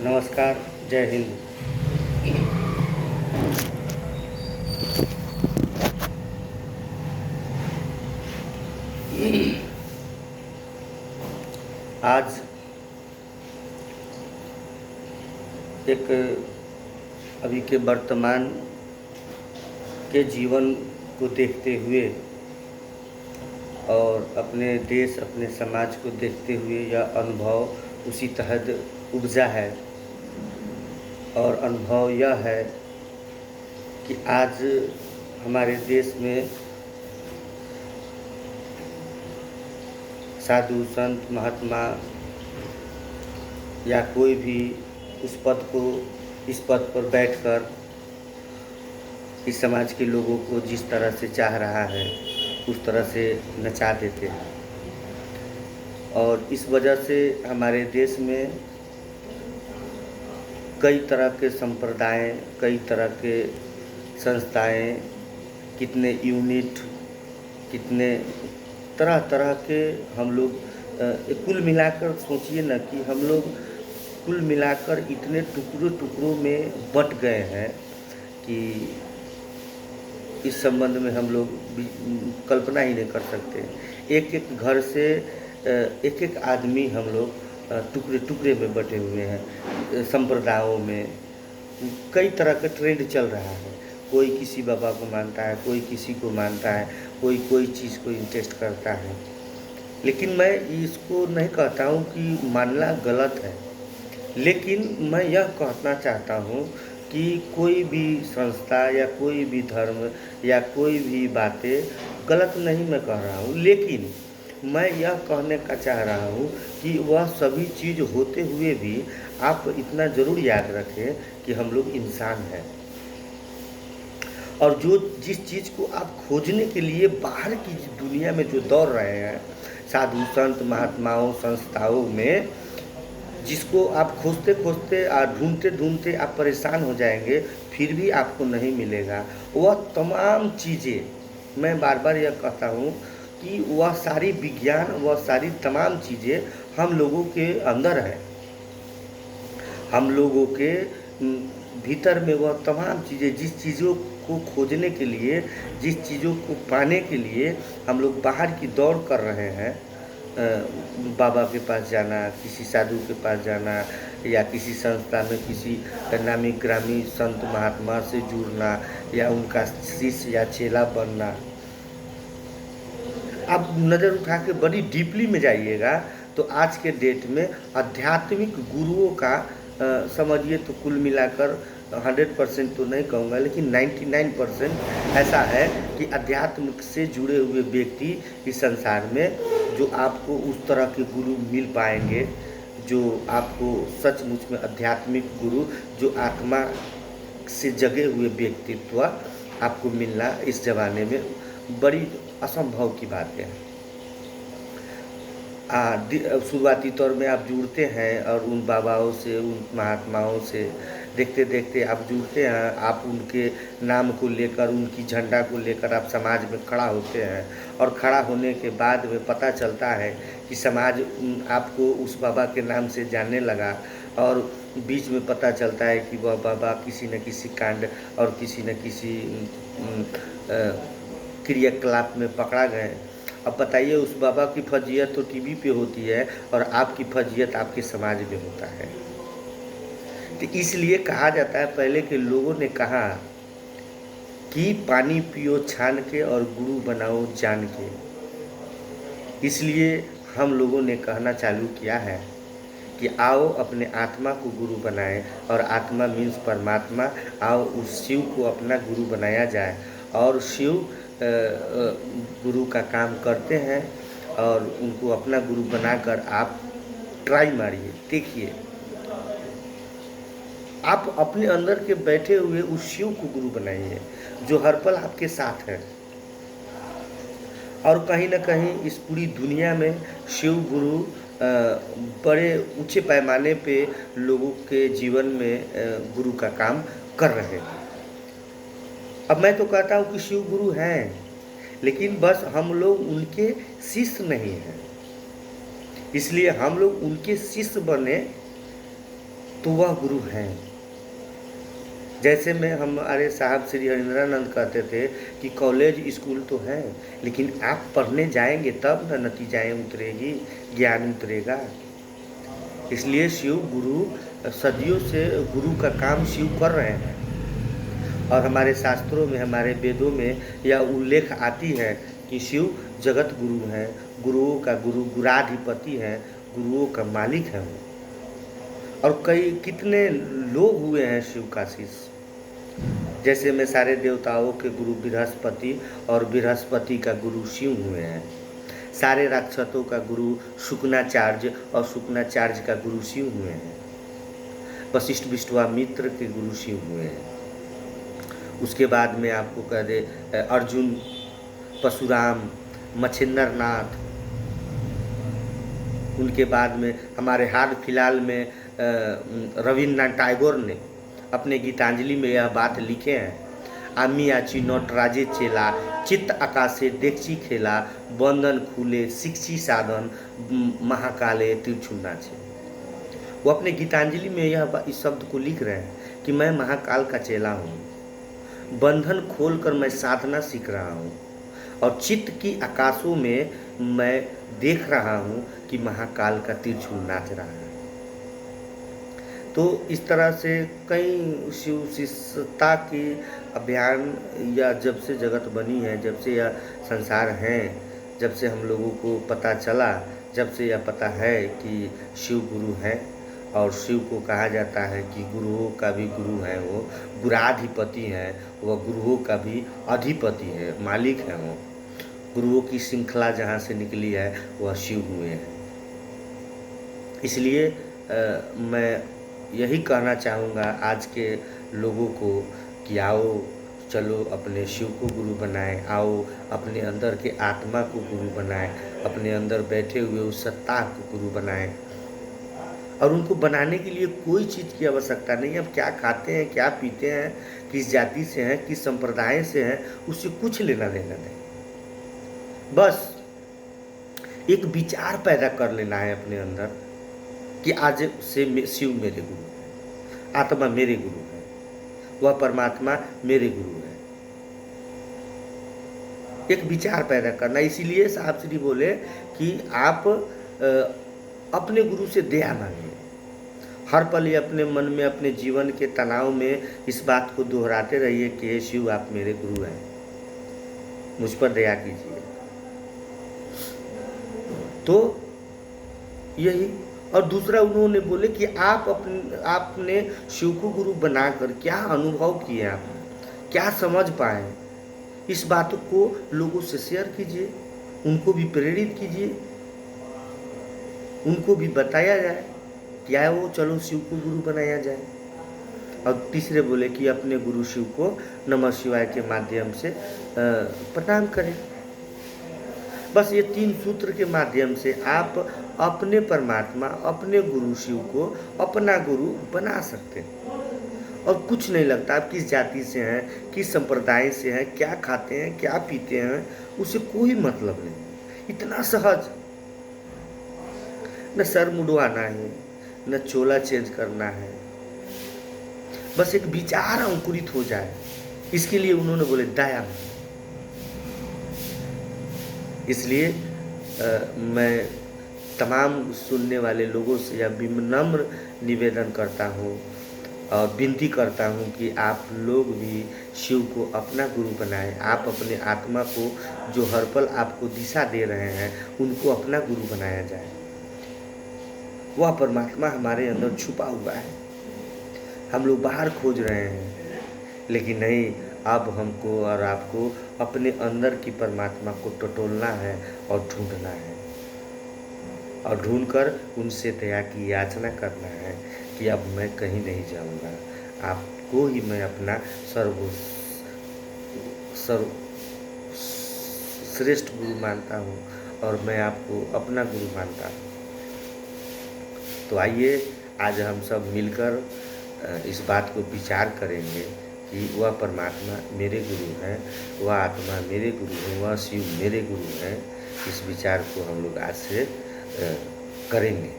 नमस्कार, जय हिंद। आज एक अभी के वर्तमान के जीवन को देखते हुए और अपने देश, अपने समाज को देखते हुए यह अनुभव उसी तहत उपजा है। और अनुभव यह है कि आज हमारे देश में साधु संत महात्मा या कोई भी इस पद पर बैठकर इस समाज के लोगों को जिस तरह से चाह रहा है उस तरह से नचा देते हैं। और इस वजह से हमारे देश में कई तरह के संप्रदाय, कई तरह के संस्थाएं, कितने यूनिट, कितने तरह तरह के हम लोग कुल मिलाकर सोचिए ना कि हम लोग कुल मिलाकर इतने टुकड़ों में बट गए हैं कि इस संबंध में हम लोग कल्पना ही नहीं कर सकते। एक एक घर से एक एक आदमी हम लोग टुकड़े में बटे हुए हैं। संप्रदायों में कई तरह का ट्रेंड चल रहा है। कोई किसी बाबा को मानता है, कोई किसी को मानता है, कोई चीज़ को इंटरेस्ट करता है। लेकिन मैं इसको नहीं कहता हूँ कि मानना गलत है, लेकिन मैं यह कहना चाहता हूँ कि कोई भी संस्था या कोई भी धर्म या कोई भी बातें गलत नहीं मैं कह रहा हूँ, लेकिन मैं यह कहने का चाह रहा हूँ कि वह सभी चीज़ होते हुए भी आप इतना ज़रूर याद रखें कि हम लोग इंसान हैं। और जिस चीज़ को आप खोजने के लिए बाहर की दुनिया में जो दौड़ रहे हैं, साधु संत महात्माओं संस्थाओं में, जिसको आप खोजते खोजते ढूंढते आप परेशान हो जाएंगे, फिर भी आपको नहीं मिलेगा। वह तमाम चीज़ें, मैं बार बार यह कहता हूँ कि वह सारी विज्ञान, वह सारी तमाम चीज़ें हम लोगों के अंदर है। हम लोगों के भीतर में वह तमाम चीज़ें, जिस चीज़ों को खोजने के लिए, जिस चीज़ों को पाने के लिए हम लोग बाहर की दौड़ कर रहे हैं, बाबा के पास जाना, किसी साधु के पास जाना, या किसी संस्था में किसी नामी ग्रामी संत महात्मा से जुड़ना, या उनका शिष्य या चेला बनना। आप नज़र उठा के बड़ी डीपली में जाइएगा तो आज के डेट में आध्यात्मिक गुरुओं का समझिए तो कुल मिलाकर 100% तो नहीं कहूँगा, लेकिन 99% ऐसा है कि अध्यात्म से जुड़े हुए व्यक्ति इस संसार में, जो आपको उस तरह के गुरु मिल पाएंगे, जो आपको सचमुच में आध्यात्मिक गुरु, जो आत्मा से जगे हुए व्यक्तित्व आपको मिलना इस ज़माने में बड़ी असंभव की बात है। शुरुआती तौर में आप जुड़ते हैं और उन बाबाओं से, उन महात्माओं से देखते देखते आप जुड़ते हैं। आप उनके नाम को लेकर, उनकी झंडा को लेकर आप समाज में खड़ा होते हैं, और खड़ा होने के बाद में पता चलता है कि समाज आपको उस बाबा के नाम से जानने लगा, और बीच में पता चलता है कि वह बाबा किसी न किसी कांड और किसी न किसी क्रियाकलाप में पकड़ा गए। अब बताइए, उस बाबा की फजीयत तो टीवी पे होती है और आपकी फजीयत आपके समाज में होता है। तो इसलिए कहा जाता है, पहले के लोगों ने कहा कि पानी पियो छान के और गुरु बनाओ जान के। इसलिए हम लोगों ने कहना चालू किया है कि आओ अपने आत्मा को गुरु बनाएं, और आत्मा मीन्स परमात्मा। आओ उस शिव को अपना गुरु बनाया जाए, और शिव गुरु का काम करते हैं, और उनको अपना गुरु बनाकर आप ट्राई मारिए, देखिए आप अपने अंदर के बैठे हुए उस शिव को गुरु बनाइए जो हर पल आपके साथ है। और कहीं ना कहीं इस पूरी दुनिया में शिव गुरु बड़े ऊंचे पैमाने पे लोगों के जीवन में गुरु का काम कर रहे हैं। अब मैं तो कहता हूँ कि शिव गुरु हैं, लेकिन बस हम लोग उनके शिष्य नहीं हैं। इसलिए हम लोग उनके शिष्य बने, तो वह गुरु हैं। जैसे में हमारे साहब श्री हरिंद्रानंद कहते थे कि कॉलेज स्कूल तो है, लेकिन आप पढ़ने जाएंगे तब न नतीजाएँ उतरेगी, ज्ञान उतरेगा। इसलिए शिव गुरु सदियों से गुरु का काम शिव कर रहे हैं। और हमारे शास्त्रों में, हमारे वेदों में यह उल्लेख आती है कि शिव जगत गुरु हैं, गुरुओं का गुरु, गुराधिपति हैं, गुरुओं का मालिक है वो। और कई कितने लोग हुए हैं शिव का शिष्य। जैसे में सारे देवताओं के गुरु बृहस्पति और बृहस्पति का गुरु शिव हुए हैं। सारे राक्षसों का गुरु शुक्राचार्य और शुक्राचार्य का गुरु शिव हुए हैं। वशिष्ठ विश्वामित्र के गुरु शिव हुए हैं। उसके बाद में आपको कह दे अर्जुन, परशुराम, मच्छिंद्र नाथ। उनके बाद में हमारे हाल फिलहाल में रविन्द्रनाथ टैगोर ने अपने गीतांजलि में यह बात लिखे हैं, आमी आची नटराजे चेला, चित्त आकाशे देखची खेला, बंधन खुले शिक्षी साधन, महाकाले त्रिशूल नाचे। वो अपने गीतांजलि में यह इस शब्द को लिख रहे हैं कि मैं महाकाल का चेला हूँ, बंधन खोलकर मैं साधना सीख रहा हूँ, और चित्त की आकाशों में मैं देख रहा हूँ कि महाकाल का त्रिशूल नाच रहा है। तो इस तरह से कई शिव शिष्यता के अभियान, या जब से जगत बनी है, जब से यह संसार है, जब से हम लोगों को पता चला, जब से यह पता है कि शिव गुरु है, और शिव को कहा जाता है कि गुरुओं का भी गुरु है, वो गुराधिपति हैं, वह गुरुओं का भी अधिपति है, मालिक है। वो गुरुओं की श्रृंखला जहाँ से निकली है वह शिव हुए हैं। इसलिए मैं यही कहना चाहूँगा आज के लोगों को कि आओ चलो अपने शिव को गुरु बनाएं, आओ अपने अंदर के आत्मा को गुरु बनाएं, अपने अंदर बैठे हुए उस सत्ता को गुरु बनाएं। और उनको बनाने के लिए कोई चीज़ की आवश्यकता नहीं है। अब क्या खाते हैं, क्या पीते हैं, किस जाति से हैं, किस संप्रदाय से हैं, उससे कुछ लेना देना नहीं। बस एक विचार पैदा कर लेना है अपने अंदर कि आज से शिव मेरे गुरु है, आत्मा मेरे गुरु है, वह परमात्मा मेरे गुरु है। एक विचार पैदा करना। इसीलिए साहब श्री बोले कि आप अपने गुरु से दया मांगिए। हर पल अपने मन में, अपने जीवन के तनाव में इस बात को दोहराते रहिए कि हे शिव आप मेरे गुरु हैं, मुझ पर दया कीजिए। तो यही। और दूसरा उन्होंने बोले कि आपने शिव को गुरु बनाकर क्या अनुभव किए, आप क्या समझ पाए, इस बात को लोगों से शेयर कीजिए, उनको भी प्रेरित कीजिए, उनको भी बताया जाए कि आए वो चलो शिव को गुरु बनाया जाए। और तीसरे बोले कि अपने गुरु शिव को नमः शिवाय के माध्यम से प्रणाम करें। बस ये 3 सूत्र के माध्यम से आप अपने परमात्मा, अपने गुरु शिव को अपना गुरु बना सकते हैं। और कुछ नहीं लगता आप किस जाति से हैं, किस संप्रदाय से हैं, क्या खाते हैं, क्या पीते हैं, उससे कोई मतलब नहीं। इतना सहज। न सर मुड़वाना है, न चोला चेंज करना है, बस एक विचार अंकुरित हो जाए, इसके लिए उन्होंने बोले दया। इसलिए मैं तमाम सुनने वाले लोगों से यह विनम्र निवेदन करता हूँ और विनती करता हूँ कि आप लोग भी शिव को अपना गुरु बनाएं। आप अपने आत्मा को, जो हर पल आपको दिशा दे रहे हैं, उनको अपना गुरु बनाया जाए। वह परमात्मा हमारे अंदर छुपा हुआ है, हम लोग बाहर खोज रहे हैं, लेकिन नहीं, अब हमको और आपको अपने अंदर की परमात्मा को टटोलना है और ढूंढना है, और ढूंढकर उनसे दया की याचना करना है कि अब मैं कहीं नहीं जाऊंगा, आपको ही मैं अपना श्रेष्ठ गुरु मानता हूँ और मैं आपको अपना गुरु मानता हूँ। तो आइए आज हम सब मिलकर इस बात को विचार करेंगे कि वह परमात्मा मेरे गुरु हैं, वह आत्मा मेरे गुरु हैं, वह शिव मेरे गुरु हैं। इस विचार को हम लोग आज से करेंगे।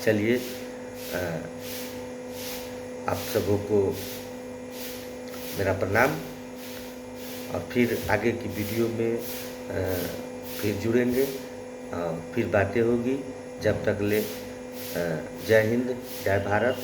चलिए आप सबों को मेरा प्रणाम। और फिर आगे की वीडियो में फिर जुड़ेंगे, फिर बातें होगी। जब तक ले जय हिंद, जय भारत।